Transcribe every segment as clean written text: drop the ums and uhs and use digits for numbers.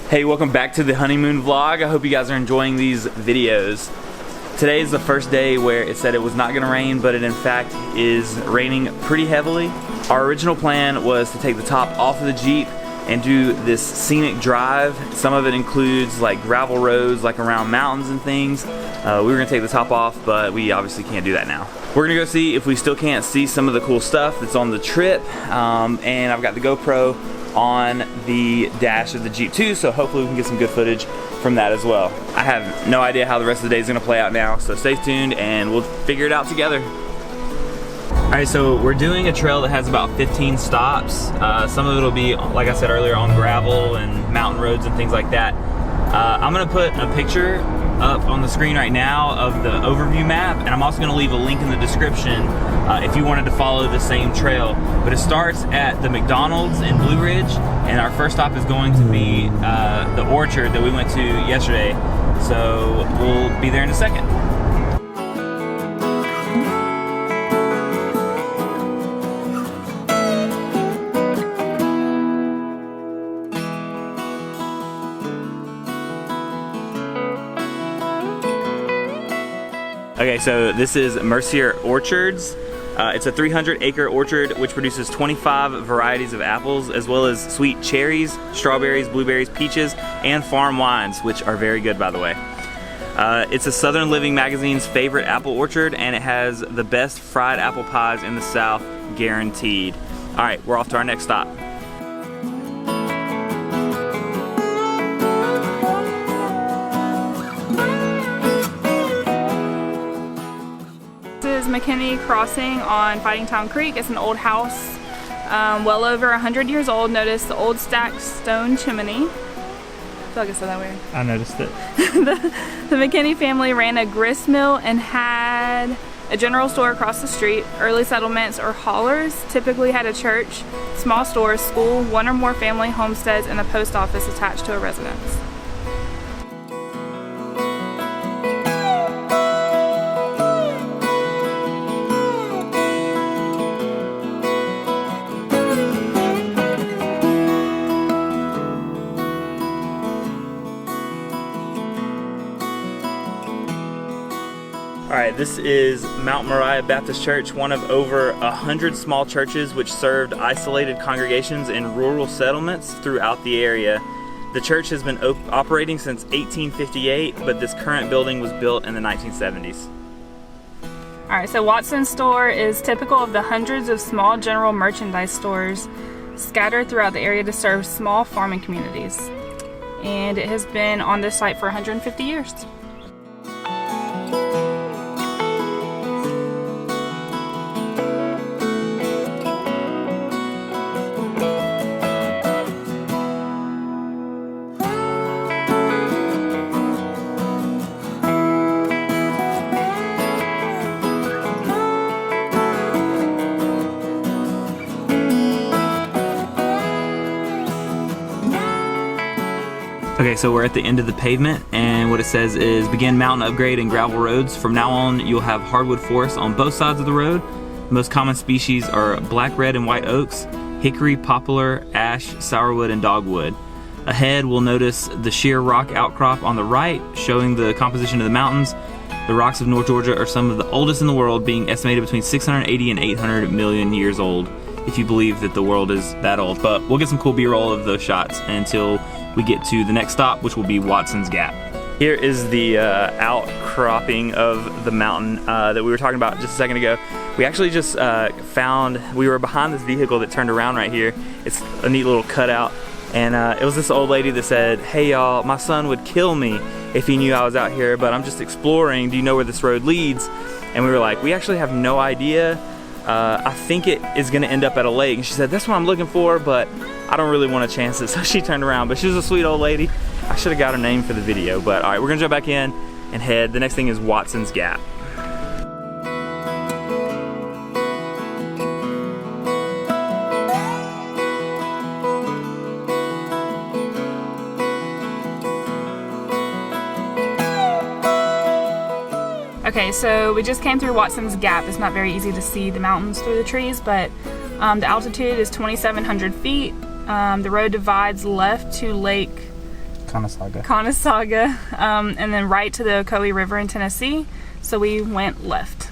Hey, welcome back to the Honeymoon vlog. I hope you guys are enjoying these videos. Today is the first day where it said it was not gonna rain, but it in fact is raining pretty heavily. Our original plan was to take the top off of the Jeep and do this scenic drive. Some of it includes like gravel roads, like around mountains and things. We were gonna take the top off, but we obviously can't do that now. We're gonna go see if we still can't see some of the cool stuff that's on the trip. And I've got the GoPro on the dash of the Jeep too, so hopefully we can get some good footage from that as well. I have no idea how the rest of the day is gonna play out now, so stay tuned and we'll figure it out together. All right, so we're doing a trail that has about 15 stops. Some of it will be, like I said earlier, on gravel and mountain roads and things like that. I'm gonna put a picture up on the screen right now of the overview map, and I'm also gonna leave a link in the description if you wanted to follow the same trail. But it starts at the McDonald's in Blue Ridge, and our first stop is going to be the orchard that we went to yesterday. So we'll be there in a second. Okay, so this is Mercier Orchards. It's a 300-acre orchard which produces 25 varieties of apples, as well as sweet cherries, strawberries, blueberries, peaches, and farm wines, which are very good, by the way. It's a Southern Living magazine's favorite apple orchard, and it has the best fried apple pies in the South, guaranteed. All right, we're off to our next stop. This is McKinney Crossing on Fighting Town Creek. It's an old house, well over 100 years old. Notice the old stacked stone chimney. I feel like I said that weird. I noticed it. The McKinney family ran a grist mill and had a general store across the street. Early settlements or haulers typically had a church, small stores, school, one or more family homesteads, and a post office attached to a residence. Alright, this is Mount Moriah Baptist Church, one of over 100 small churches which served isolated congregations in rural settlements throughout the area. The church has been operating since 1858, but this current building was built in the 1970s. Alright, so Watson's store is typical of the hundreds of small general merchandise stores scattered throughout the area to serve small farming communities. And it has been on this site for 150 years. Okay, so we're at the end of the pavement, and what it says is begin mountain upgrade and gravel roads. From now on, you'll have hardwood forests on both sides of the road. The most common species are black, red, and white oaks, hickory, poplar, ash, sourwood, and dogwood. Ahead, we'll notice the sheer rock outcrop on the right, showing the composition of the mountains. The rocks of North Georgia are some of the oldest in the world, being estimated between 680 and 800 million years old, if you believe that the world is that old. But we'll get some cool B-roll of those shots until we get to the next stop, which will be Watson's Gap. Here is the outcropping of the mountain that we were talking about just a second ago. We actually just we were behind this vehicle that turned around right here. It's a neat little cutout, and it was this old lady that said, "Hey y'all, my son would kill me if he knew I was out here, but I'm just exploring. Do you know where this road leads?" And we were like, "We actually have no idea. I think it is gonna end up at a lake." And she said, "That's what I'm looking for, but I don't really want to chance it." So she turned around, but she was a sweet old lady. I should have got her name for the video, but all right, we're gonna jump back in and head. The next thing is Watson's Gap. Okay, so we just came through Watson's Gap. It's not very easy to see the mountains through the trees, but the altitude is 2,700 feet. The road divides left to Lake Conesaga, and then right to the Ocoee River in Tennessee. So we went left.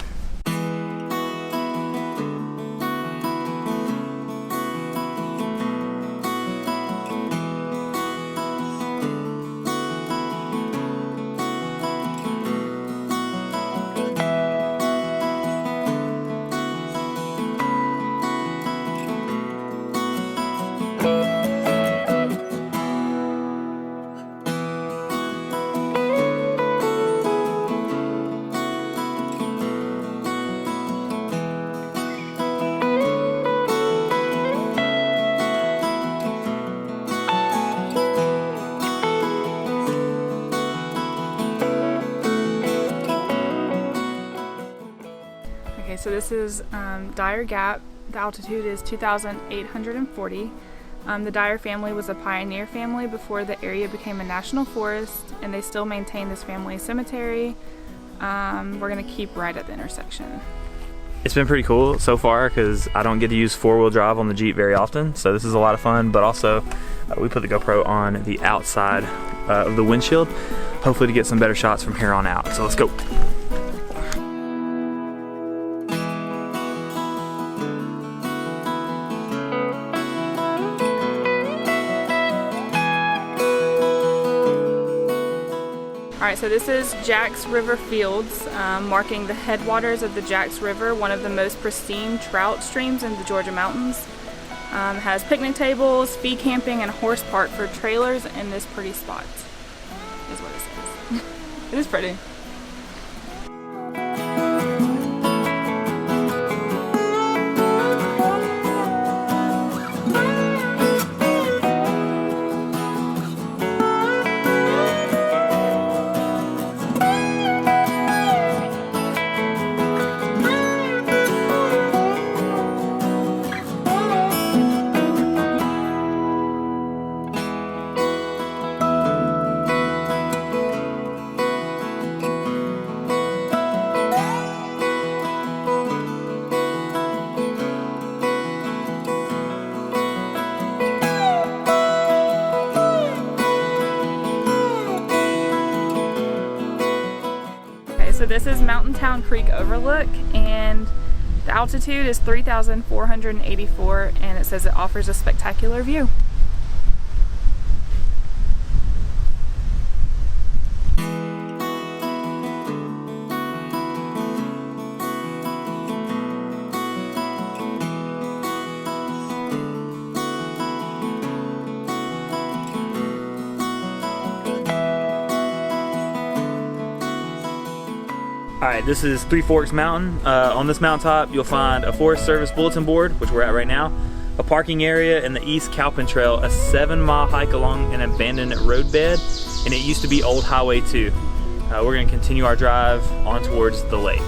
So this is Dyer Gap. The altitude is 2,840. The Dyer family was a pioneer family before the area became a national forest, and they still maintain this family cemetery. We're gonna keep right at the intersection. It's been pretty cool so far because I don't get to use four-wheel drive on the Jeep very often, so this is a lot of fun. But also, we put the GoPro on the outside of the windshield, hopefully to get some better shots from here on out. So let's go. Alright, so this is Jax River Fields, marking the headwaters of the Jax River, one of the most pristine trout streams in the Georgia mountains. Has picnic tables, feed camping, and a horse park for trailers in this pretty spot, is what it says. It is pretty. So this is Mountain Town Creek Overlook, and the altitude is 3,484, and it says it offers a spectacular view. Alright, this is Three Forks Mountain. On this mountaintop, you'll find a Forest Service bulletin board, which we're at right now, a parking area, and the East Cowpen Trail, a 7-mile hike along an abandoned roadbed, and it used to be Old Highway 2. We're going to continue our drive on towards the lake.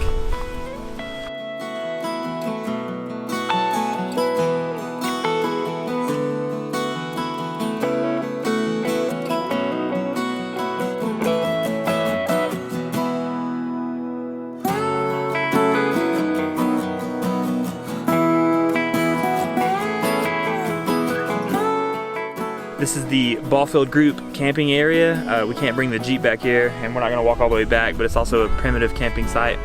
This is the Ballfield Group camping area. We can't bring the Jeep back here, and we're not gonna walk all the way back, but it's also a primitive camping site.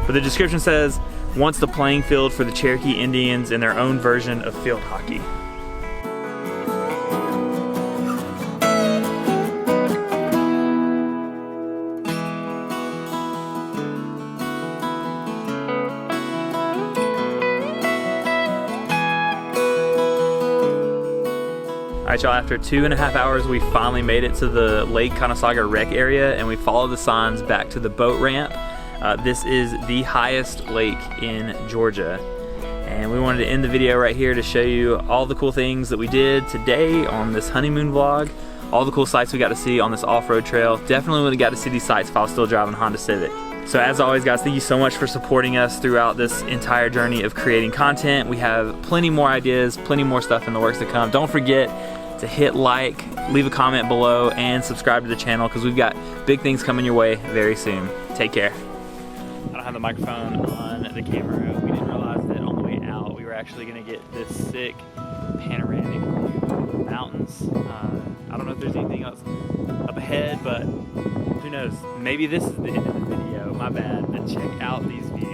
But the description says, once the playing field for the Cherokee Indians in their own version of field hockey. Alright y'all, after 2.5 hours we finally made it to the Lake Conesaga Rec area, and we followed the signs back to the boat ramp. This is the highest lake in Georgia, and we wanted to end the video right here to show you all the cool things that we did today on this honeymoon vlog, all the cool sights we got to see on this off-road trail. Definitely would have got to see these sights if I was still driving a Honda Civic. So as always guys, thank you so much for supporting us throughout this entire journey of creating content. We have plenty more ideas, plenty more stuff in the works to come. Don't forget to hit like, leave a comment below, and subscribe to the channel because we've got big things coming your way very soon. Take care. I don't have the microphone on the camera. We didn't realize that on the way out we were actually going to get this sick panoramic mountain mountains. I don't know if there's anything else up ahead, but who knows? Maybe this is the end of the video. My bad. But check out these views.